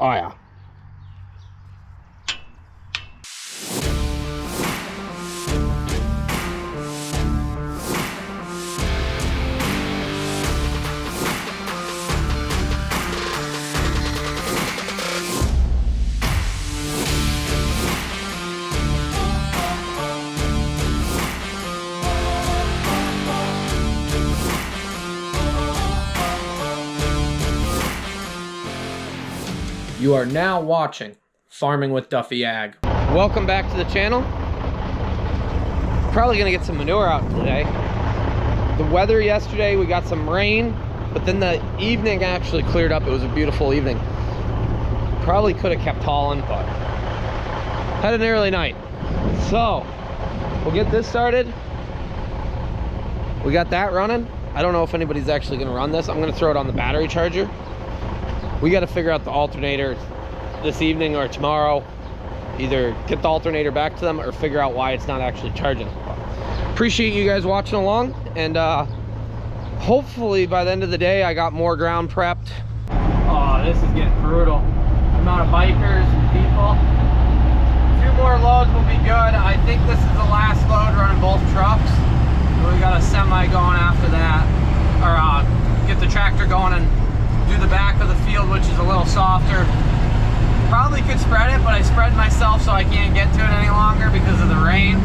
Oh yeah. You are now watching Farming with Duffy Ag. Welcome back to the channel. Probably gonna get some manure out today. The weather yesterday, we got some rain, but then the evening actually cleared up. It was a beautiful evening. Probably could have kept hauling, but had an early night. So we'll get this started. We got that running. I don't know if anybody's actually gonna run this. I'm gonna throw it on the battery charger. We got to figure out the alternator this evening or tomorrow. Either get the alternator back to them or figure out why it's not actually charging. Appreciate you guys watching along, and hopefully by the end of the day I got more ground prepped. Oh, this is getting brutal. The amount of bikers and people. A few more loads will be good. I think this is the last load running both trucks. We got a semi going after that, or get the tractor going and do the back of the field, which is a little softer. Probably could spread it, but I spread myself so I can't get to it any longer because of the rain.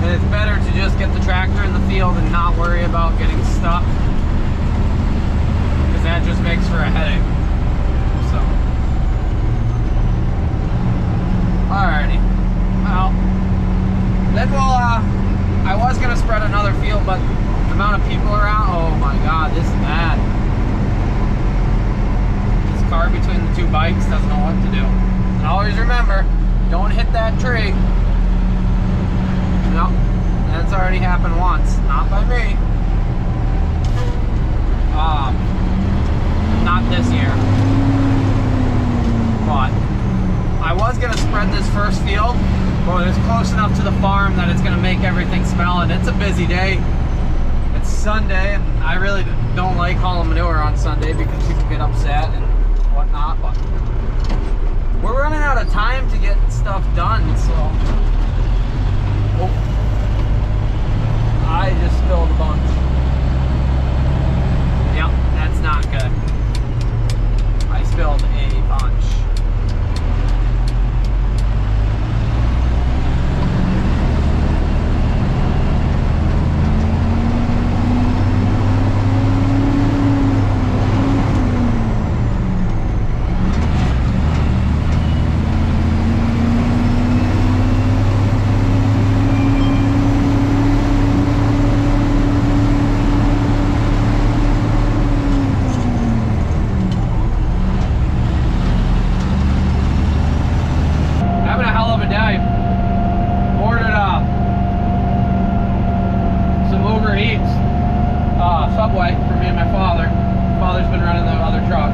And it's better to just get the tractor in the field and not worry about getting stuck, because that just makes for a headache. So, alrighty. Well, then we'll, I was gonna spread another field, but the amount of people around, oh my god, this is bad. Car between the two bikes doesn't know what to do. And always remember, don't hit that tree. No, that's already happened once. Not by me. Not this year. But I was gonna spread this first field, but it's close enough to the farm that it's gonna make everything smell, and it's a busy day. It's Sunday, and I really don't like hauling manure on Sunday because people get upset and whatnot, but we're running out of time to get stuff done, so I just spilled a bunch. Yep, that's not good. I spilled a bunch. Subway for me and my father. Father's been running the other truck.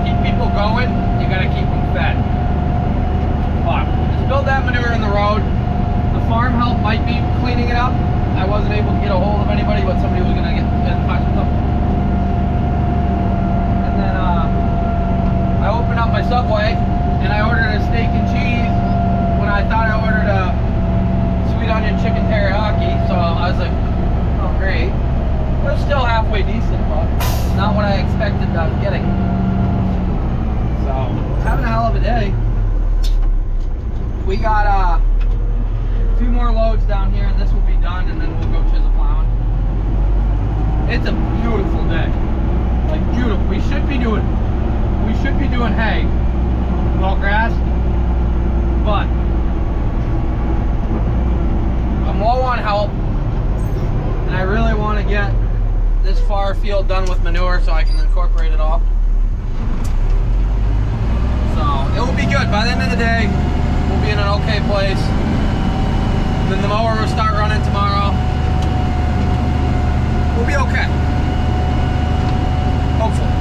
Keep people going, you gotta keep them fed. But just build that manure in the road. The farm help might be cleaning it up. I wasn't able to get a hold of anybody, but somebody was gonna get in touch with them. And then I opened up my Subway and I ordered a steak and cheese when I thought I ordered a sweet onion chicken teriyaki. So I was like, great. It was still halfway decent, but not what I expected I was getting. So, having a hell of a day. We got a few more loads down here, and this will be done, and then we'll go chisel plowing. It's a beautiful day. Like, beautiful. We should be doing hay. Well, grass. But I'm low on help. And I really want to get this far field done with manure so I can incorporate it all. So it will be good. By the end of the day, we'll be in an okay place. And then the mower will start running tomorrow. We'll be okay. Hopefully.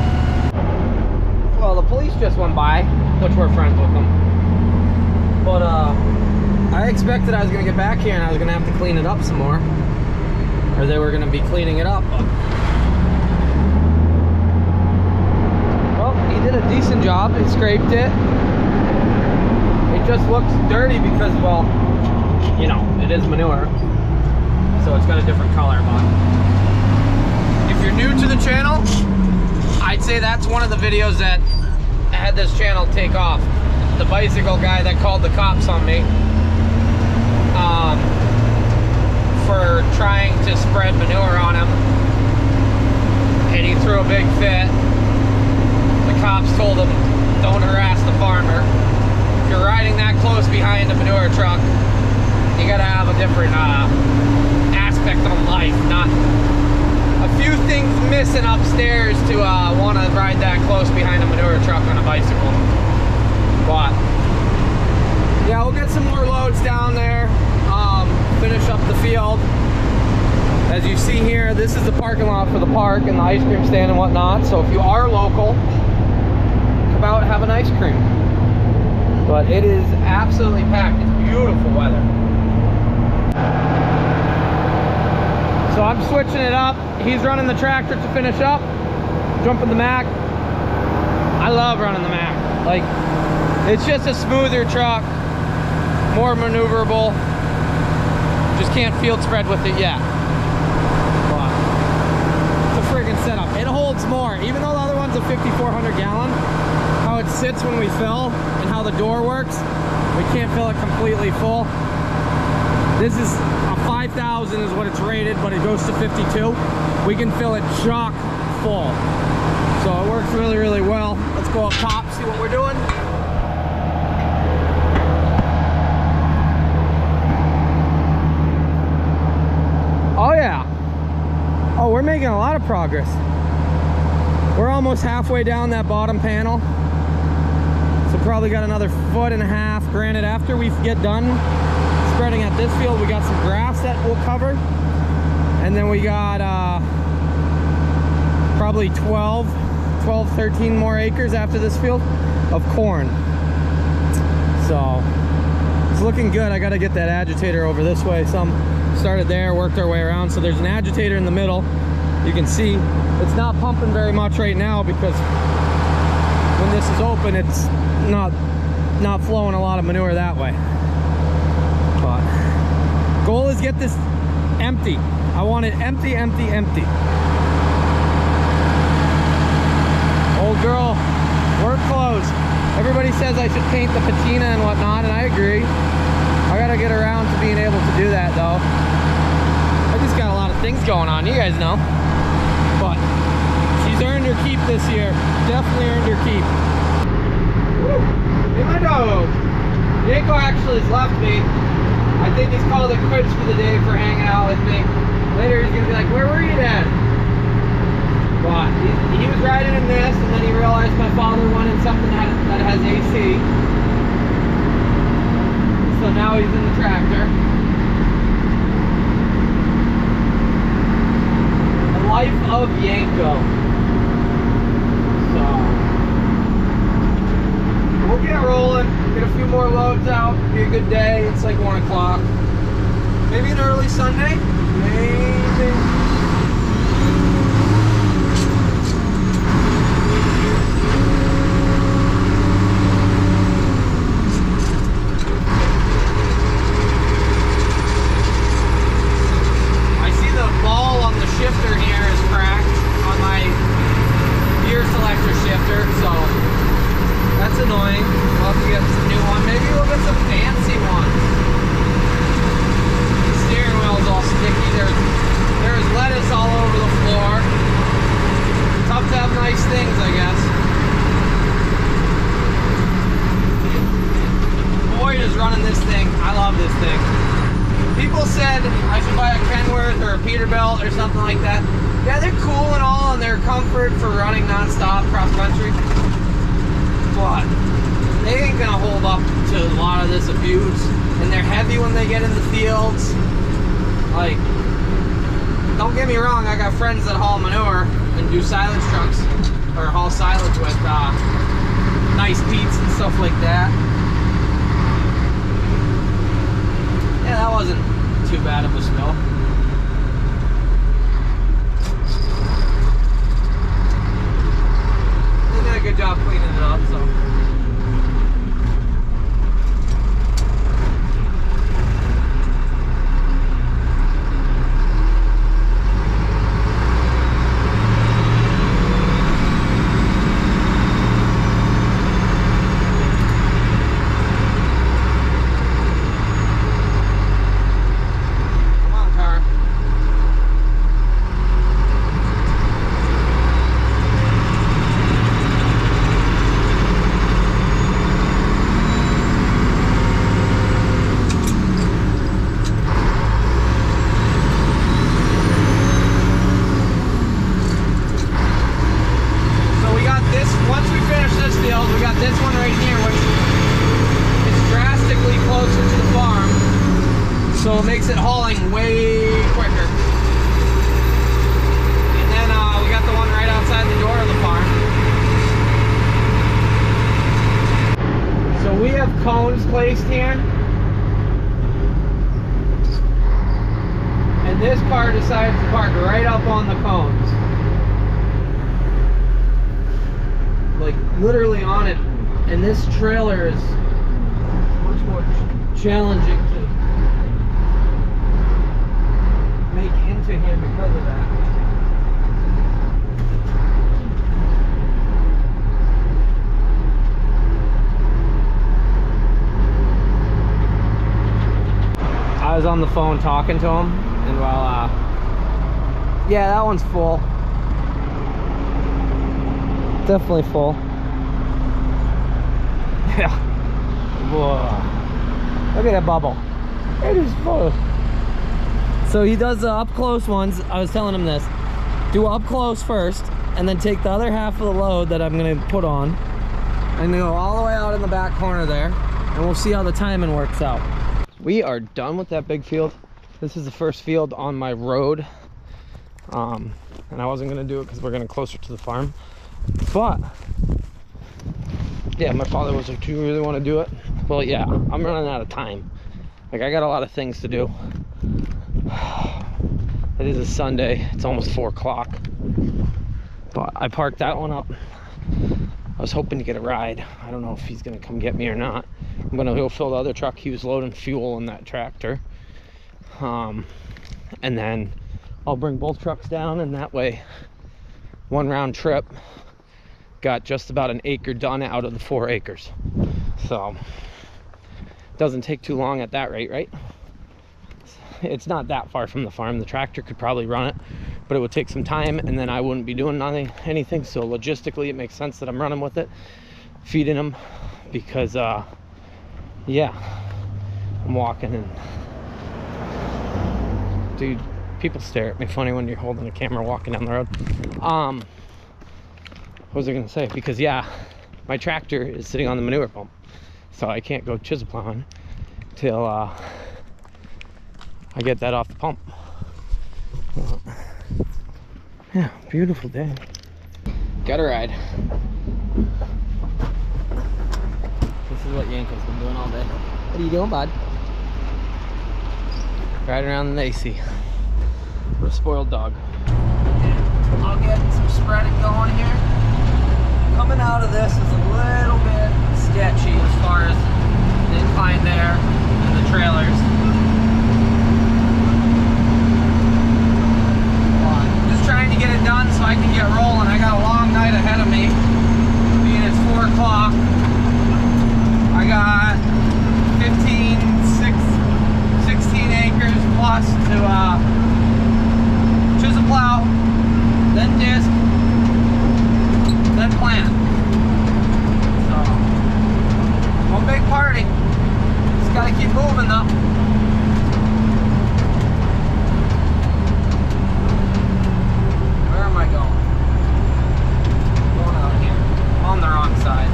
Well, the police just went by, which we're friends with them. But I expected I was going to get back here and I was going to have to clean it up some more. Or they were going to be cleaning it up. But job. He scraped it. It just looks dirty because, well, you know, it is manure. So it's got a different color, but if you're new to the channel, I'd say that's one of the videos that had this channel take off. The bicycle guy that called the cops on me for trying to spread manure on him, and he threw a big fit. The cops told him, don't harass the farmer. If you're riding that close behind a manure truck, you gotta have a different aspect on life. Not a few things missing upstairs to want to ride that close behind a manure truck on a bicycle. But yeah, we'll get some more loads down there, finish up the field. As you see here, this is the parking lot for the park and the ice cream stand and whatnot. So if you are local, come out and have an ice cream. But it is absolutely packed. It's beautiful weather. So I'm switching it up. He's running the tractor to finish up, jumping the Mac. I love running the Mac. Like, it's just a smoother truck, more maneuverable. Just can't field spread with it yet. But it's a friggin' setup. It holds more, even though the other one's a 5,400 gallon. How it sits when we fill and how the door works, we can't fill it completely full. This is a 5,000 is what it's rated, but it goes to 52. We can fill it chock full. So it works really, really well. Let's go up top, see what we're doing. Oh yeah. Oh, we're making a lot of progress. We're almost halfway down that bottom panel. So probably got another 1.5 foot. Granted, after we get done spreading at this field, we got some grass that we'll cover. And then we got probably 12, 13 more acres after this field of corn. So it's looking good. I got to get that agitator over this way. Some started there, worked our way around. So there's an agitator in the middle. You can see it's not pumping very much right now because when this is open, it's not flowing a lot of manure that way. But goal is get this empty. I want it empty, empty, empty. Old girl, work clothes. Everybody says I should paint the patina and whatnot, and I agree. I gotta get around to being able to do that though. I just got a lot of things going on, you guys know. But she's earned her keep this year. Definitely earned her keep. Woo. Hey, my dog. Yanko actually has left me. I think he's called it quits for the day for hanging out with me. Later he's gonna be like, where were you then? But he was riding in this, and then he realized my father wanted something that has AC. So now he's in the tractor. The life of Yanko. So we'll get rolling, get a few more loads out, be a good day. It's like 1 o'clock. Maybe an early Sunday. Maybe. Shifter here is cracked on my gear selector shifter, so that's annoying. We'll have to get some new one. Maybe we'll get some fancy ones. The steering wheel's all sticky. There's lettuce all over the floor. Tough to have nice things, I guess. Boyd is running this thing. I love this thing. People said I should buy a Kenworth or a Peterbilt or something like that. Yeah, they're cool and all, and they're comfort for running non-stop cross country. But they ain't gonna hold up to a lot of this abuse. And they're heavy when they get in the fields. Like, don't get me wrong, I got friends that haul manure and do silage trucks, or haul silage with nice peats and stuff like that. Yeah, that wasn't too bad of a spill. They did a good great job cleaning it up, so. So it makes it hauling way quicker. And then we got the one right outside the door of the farm. So we have cones placed here. And this car decides to park right up on the cones. Like literally on it. And this trailer is much more challenging to make into here because of that. I was on the phone talking to him, and while yeah, that one's full. Definitely full. Yeah. Whoa. Look at that bubble. It is full. So he does the up close ones. I was telling him this. Do up close first, and then take the other half of the load that I'm gonna put on, and go all the way out in the back corner there, and we'll see how the timing works out. We are done with that big field. This is the first field on my road. And I wasn't gonna do it because we're getting closer to the farm. But yeah, my father was like, do you really want to do it? Well, yeah, I'm running out of time. Like, I got a lot of things to do. It is a Sunday. It's almost 4 o'clock. But I parked that one up. I was hoping to get a ride. I don't know if he's gonna come get me or not. I'm gonna go fill the other truck. He was loading fuel in that tractor. And then I'll bring both trucks down, and that way, one round trip, got just about an acre done out of the 4 acres. So doesn't take too long at that rate, right? It's not that far from the farm. The tractor could probably run it, but it would take some time, and then I wouldn't be doing anything. So logistically it makes sense that I'm running with it, feeding them, because yeah, I'm walking, and dude, people stare at me funny when you're holding a camera walking down the road. What was I gonna say? Because yeah, my tractor is sitting on the manure pump, so I can't go chisel plowing till I get that off the pump. Yeah, beautiful day. Got a ride. This is what Yanko's been doing all day. What are you doing, bud? Riding around the AC. What a spoiled dog. I'll get some spreading going here. Coming out of this is a little bit sketchy as far as the incline there and the trailers. Just trying to get it done so I can get rolling. I got a long night ahead of me. Being it's 4 o'clock. I got 16 acres plus to chisel plow, then disc, then plant. So, one big party. Just gotta keep moving though. Where am I going? Going out here. I'm on the wrong side.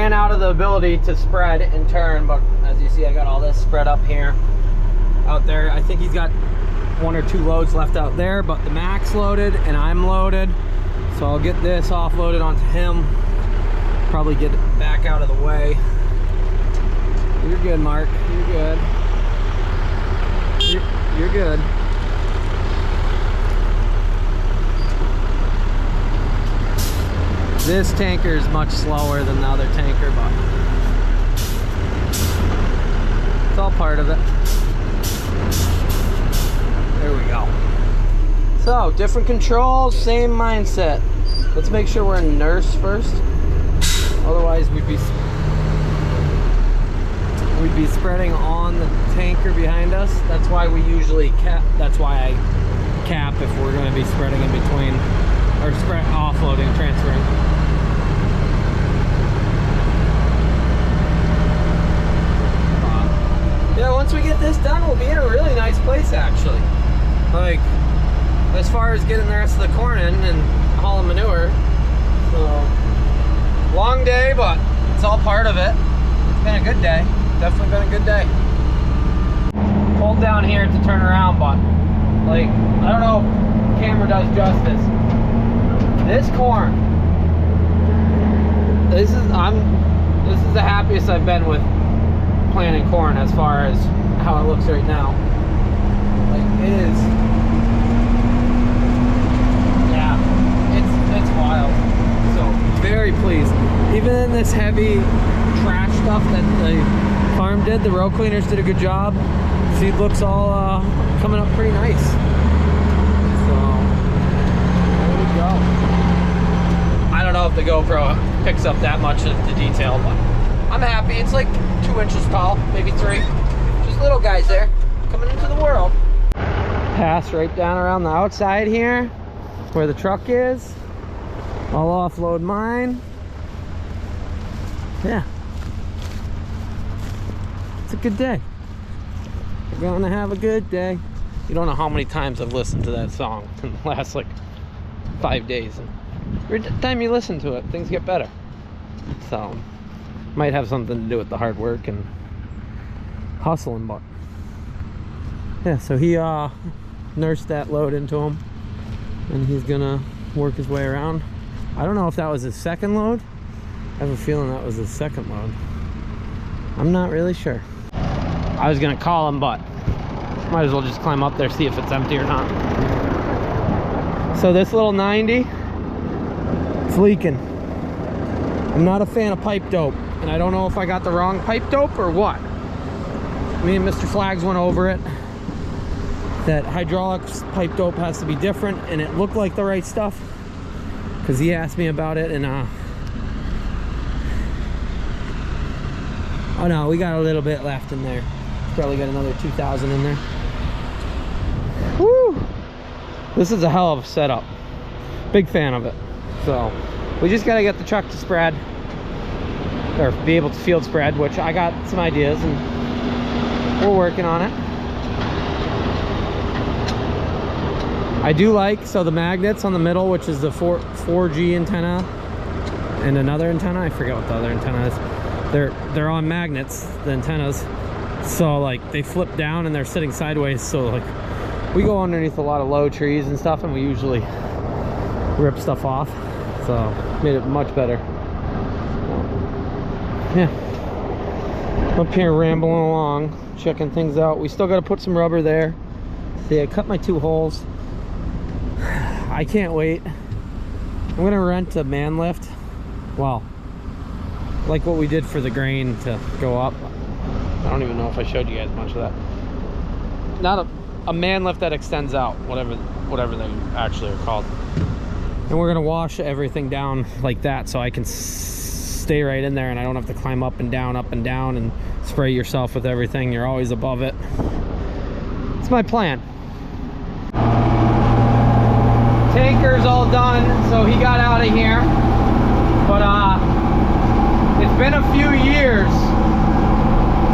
Out of the ability to spread and turn, but as you see, I got all this spread up here, out there. I think he's got 1 or 2 loads left out there, but the Mac's loaded and I'm loaded, so I'll get this offloaded onto him, Probably get it back out of the way. You're good, Mark. You're good. You're good. This tanker is much slower than the other tanker, but it's all part of it. There we go. So, different controls, same mindset. Let's make sure we're in nurse first. Otherwise, we'd be spreading on the tanker behind us. That's why we usually cap. That's why I cap if we're going to be spreading in between, or offloading, transferring. Yeah, once we get this done, we'll be in a really nice place, actually. Like, as far as getting the rest of the corn in and hauling manure. So, long day, but it's all part of it. It's been a good day. Definitely been a good day. Hold down here to turn around, but like, I don't know if the camera does justice. This corn, this is the happiest I've been with planting corn as far as how it looks right now. Like, it is, yeah, it's wild. So very pleased. Even in this heavy trash stuff that the farm did, the row cleaners did a good job. Seed looks all coming up pretty nice. So there we go. I don't know if the GoPro picks up that much of the detail, but I'm happy. It's like 2 inches tall, maybe 3. Just little guys there coming into the world. Pass right down around the outside here where the truck is. I'll offload mine. Yeah. It's a good day. We're gonna have a good day. You don't know how many times I've listened to that song in the last like 5 days. And every time you listen to it, things get better. So, might have something to do with the hard work and hustling, but yeah, so he nursed that load into him and he's gonna work his way around. I don't know if that was his second load. I have a feeling that was his second load. I'm not really sure. I was gonna call him, but might as well just climb up there, see if it's empty or not. So this little 90, it's leaking. I'm not a fan of pipe dope, and I don't know if I got the wrong pipe dope or what. Me and Mr. Flags went over it. That hydraulics pipe dope has to be different, and it looked like the right stuff because he asked me about it, and oh no, we got a little bit left in there. Probably got another 2,000 in there. Woo! This is a hell of a setup. Big fan of it. So we just gotta get the truck to spread, or be able to field spread, which I got some ideas and we're working on it. I do like, so the magnets on the middle, which is the 4G antenna and another antenna, I forget what the other antenna is. They're on magnets, the antennas. So like they flip down and they're sitting sideways, so like we go underneath a lot of low trees and stuff and we usually rip stuff off. So made it much better. Yeah. Up here rambling along, checking things out. We still got to put some rubber there. See, I cut my 2 holes. I can't wait. I'm gonna rent a man lift. Well, like what we did for the grain to go up. I don't even know if I showed you guys much of that. Not a man lift that extends out, whatever they actually are called. And we're gonna wash everything down like that so I can stay right in there and I don't have to climb up and down and spray yourself with everything. You're always above it. It's my plan. Tanker's all done, so he got out of here. But it's been a few years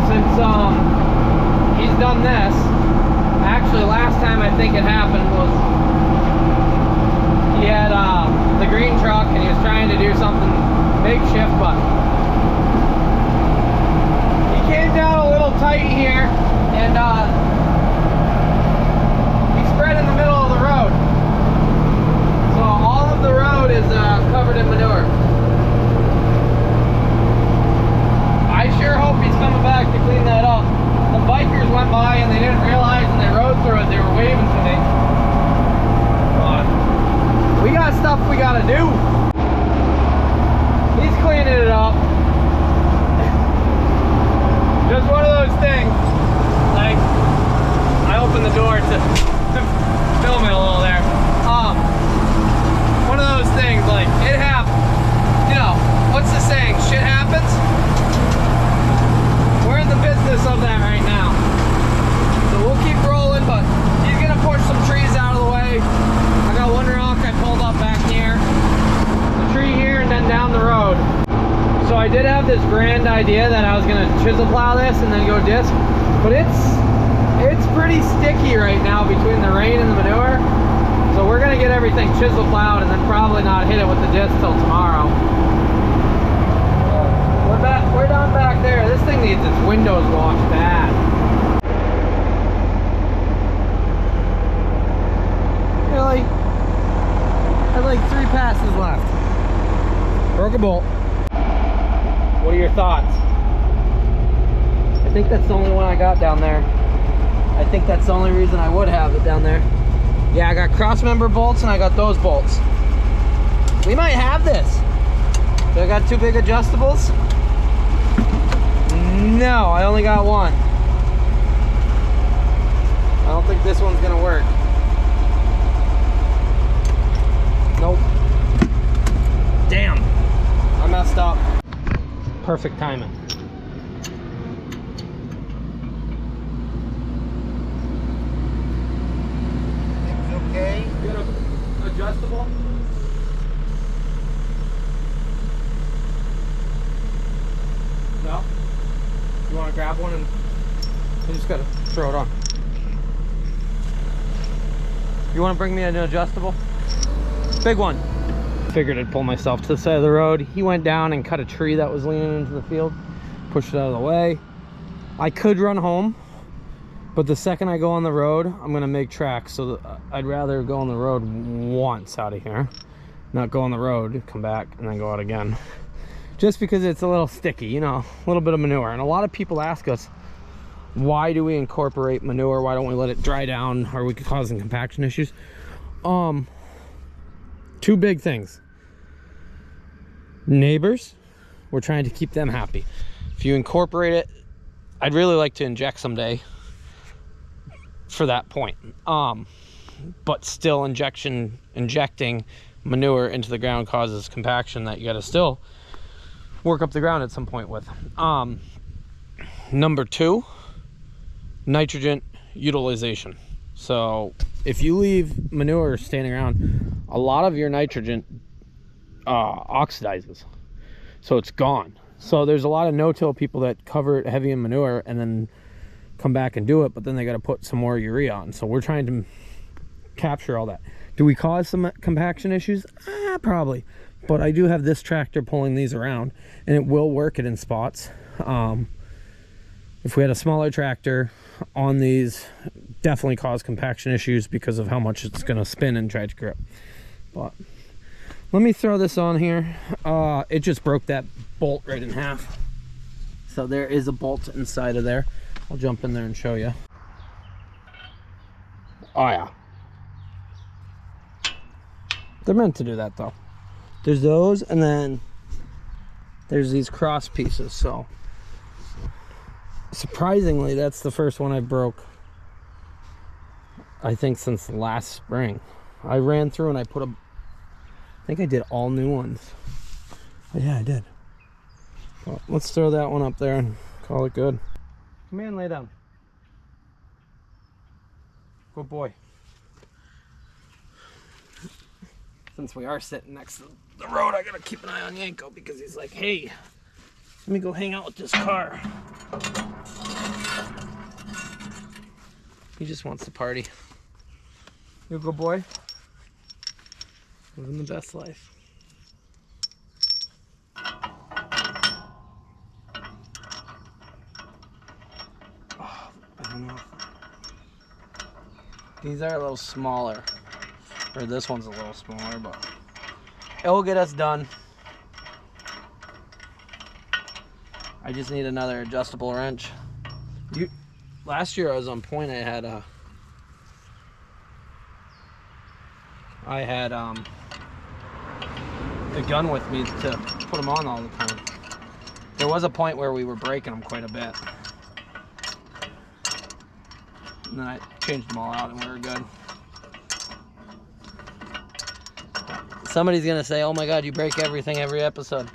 since he's done this. Actually, last time I think it happened was he had the green truck and he was trying to do something makeshift, but he came down a little tight here and he spread in the middle of the road. So all of the road is covered in manure. gotta do. He's cleaning it up. Just one of those things. Like, I opened the door to film it a little there. One of those things, like, it happens. You know, what's the saying? Shit happens. We're in the business of that right now. So we'll keep rolling, but he's gonna push some trees out of the way. I got one rock I pulled up back here, a tree here, and then down the road. So I did have this grand idea that I was gonna chisel plow this and then go disc, but it's pretty sticky right now between the rain and the manure. So we're gonna get everything chisel plowed and then probably not hit it with the disc till tomorrow. We're down back there. This thing needs its windows washed bad. Really? I have like 3 passes left. Broke a bolt. What are your thoughts? I think that's the only one I got down there. I think that's the only reason I would have it down there. Yeah, I got cross member bolts and I got those bolts. We might have this. So I got 2 big adjustables. No, I only got one. I don't think this one's gonna work. Nope. Damn. I messed up. Perfect timing. It's okay. You got an adjustable? No? You want to grab one and you just gotta throw it on. You want to bring me an adjustable? Big one. Figured I'd pull myself to the side of the road. He went down and cut a tree that was leaning into the field, pushed it out of the way. I could run home, but the second I go on the road, I'm gonna make tracks. So I'd rather go on the road once out of here, not go on the road, come back, and then go out again. Just because it's a little sticky, you know, a little bit of manure. And a lot of people ask us, why do we incorporate manure? Why don't we let it dry down? Are we causing compaction issues? 2 big things. Neighbors, we're trying to keep them happy. If you incorporate it, I'd really like to inject someday for that point. But still injecting manure into the ground causes compaction that you got to still work up the ground at some point with. Number 2, nitrogen utilization. So if you leave manure standing around, a lot of your nitrogen oxidizes, so it's gone. So there's a lot of no-till people that cover it heavy in manure and then come back and do it, but then they got to put some more urea on. So we're trying to capture all that. Do we cause some compaction issues? Probably. But I do have this tractor pulling these around, and it will work it in spots. If we had a smaller tractor on these, definitely cause compaction issues because of how much it's going to spin and try to grip. But let me throw this on here. It just broke that bolt right in half. So there is a bolt inside of there. I'll jump in there and show you. Oh yeah. They're meant to do that though. There's those, and then there's these cross pieces. So surprisingly, that's the first one I broke, I think, since last spring. I ran through and I put I think I did all new ones. Oh, yeah, I did. Well, let's throw that one up there and call it good. Come here and lay down. Good boy. Since we are sitting next to the road, I gotta keep an eye on Yanko because he's like, hey, let me go hang out with this car. He just wants to party. You a good boy? Living the best life. Oh, I don't know. These are a little smaller. Or this one's a little smaller, but it will get us done. I just need another adjustable wrench. Last year I was on point. I had the gun with me to put them on all the time. There was a point where we were breaking them quite a bit. And then I changed them all out and we were good. Somebody's gonna say, oh my God, you break everything every episode.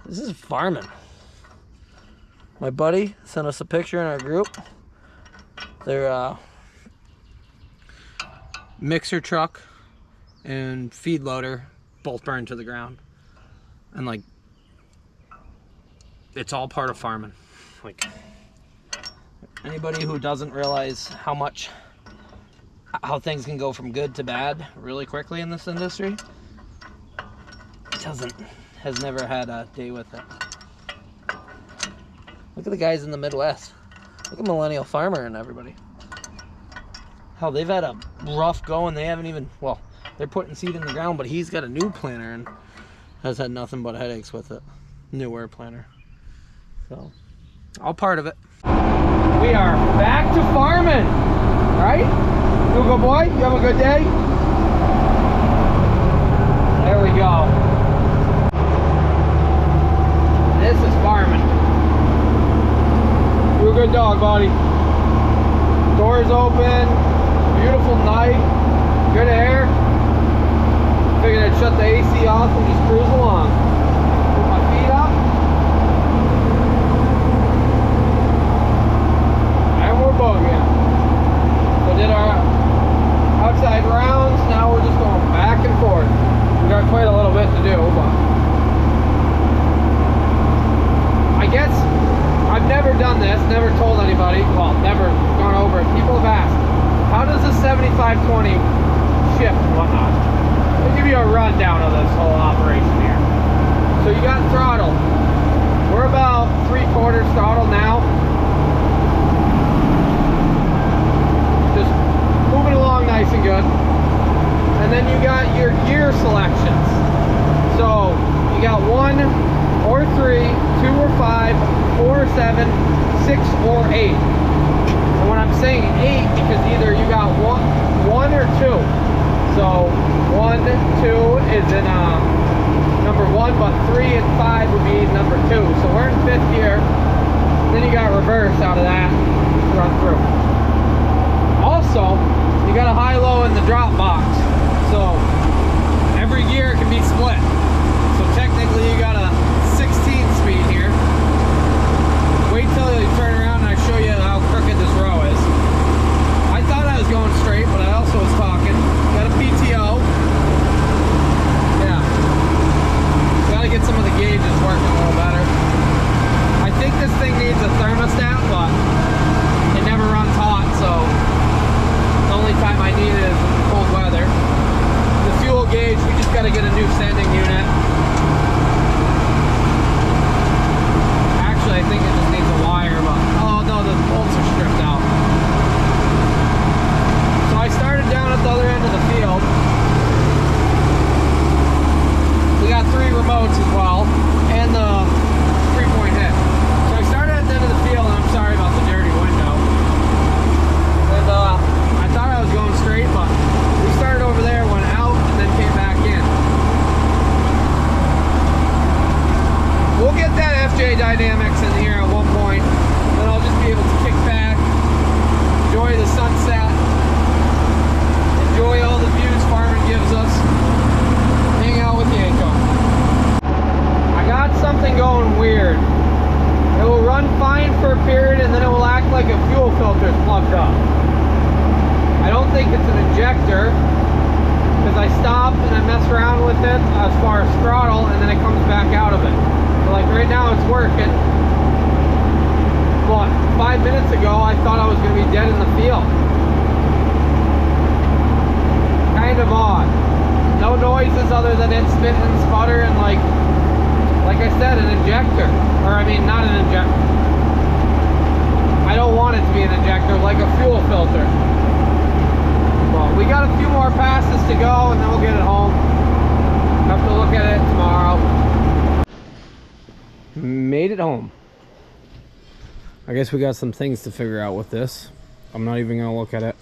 This is farming. My buddy sent us a picture in our group. Their mixer truck and feed loader both burned to the ground. And like, it's all part of farming. Like, anybody who doesn't realize how things can go from good to bad really quickly in this industry has never had a day with it. Look at the guys in the Midwest. Look at Millennial Farmer and everybody. Hell, they've had a rough go and they haven't even, well, they're putting seed in the ground, but he's got a new planter and has had nothing but headaches with it. Newer planter. So, all part of it. We are back to farming, right? You a good boy? You have a good day? There we go. This is farming. You're a good dog, buddy. Doors open. Beautiful night. Good air. Figured I'd shut the AC off and just cruise along. Put my feet up. And we're bugging. So did our outside rounds. Now we're just going back and forth. We got quite a little bit to do, but I guess I've never done this, never told anybody, well, never gone over it. People have asked, how does the 7520 shift and whatnot? I'll give you a rundown of this whole operation here. So you got throttle. We're about 3/4 throttle now. Just moving along nice and good. And then you got your gear selections. So you got 1 or 3, 2 or 5, 4 or 7, 6 or 8. And when I'm saying 8, because either you got one or 2. So 1, 2 is in number 1, but 3 and 5 would be number 2. So we're in 5th gear. Then you got reverse out of that to run through. Also, you got a high-low in the drop box. So every gear can be split. So technically you got a 16 speed here. Wait till you turn around and I show you how crooked this row is. I thought I was going straight, but I also was talking. Got a PTO. Yeah. Gotta get some of the gauges working a little better. I think this thing needs a thermostat, but it never runs hot, so the only time I need it is in cold weather. The fuel gauge, we just gotta get a new sending unit. Actually, I think it just needs a wire, but oh no, the bolts are stripped out. So I started down at the other end of the field. We got 3 remotes as well, and the 3-point hit. So I started at the end of the field, and I'm sorry about the dirty window. And I thought I was going straight, but we started over there, went out, and then came back in. We'll get that FJ Dynamics in here at one point, then I'll just be able to kick back, enjoy the sunset, enjoy all the views farming gives us, hang out with Yanko. I got something going weird. It will run fine for a period and then it will act like a fuel filter is plugged up. I don't think it's an injector, because I stop and I mess around with it as far as throttle and then it comes back out of it. So like right now it's working. But 5 minutes ago I thought I was going to be dead in the field. Kind of odd. No noises other than it spit and sputter and like I said, an injector. Or I mean, not an injector. I don't want it to be an injector, like a fuel filter. Well, we got a few more passes to go and then we'll get it home. Have to look at it tomorrow. Made it home. I guess we got some things to figure out with this. I'm not even gonna look at it.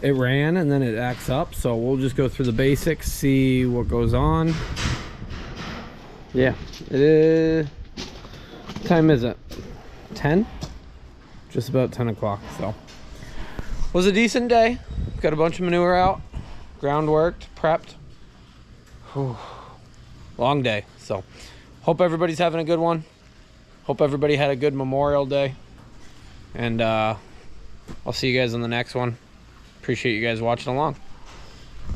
it ran and then it acts up. So we'll just go through the basics, see what goes on. Yeah, it is. What time is it? 10? Just about 10 o'clock. So was a decent day. Got a bunch of manure out, ground worked, prepped. Whew. Long day. So hope everybody's having a good one. Hope everybody had a good Memorial Day. And I'll see you guys on the next one. Appreciate you guys watching along.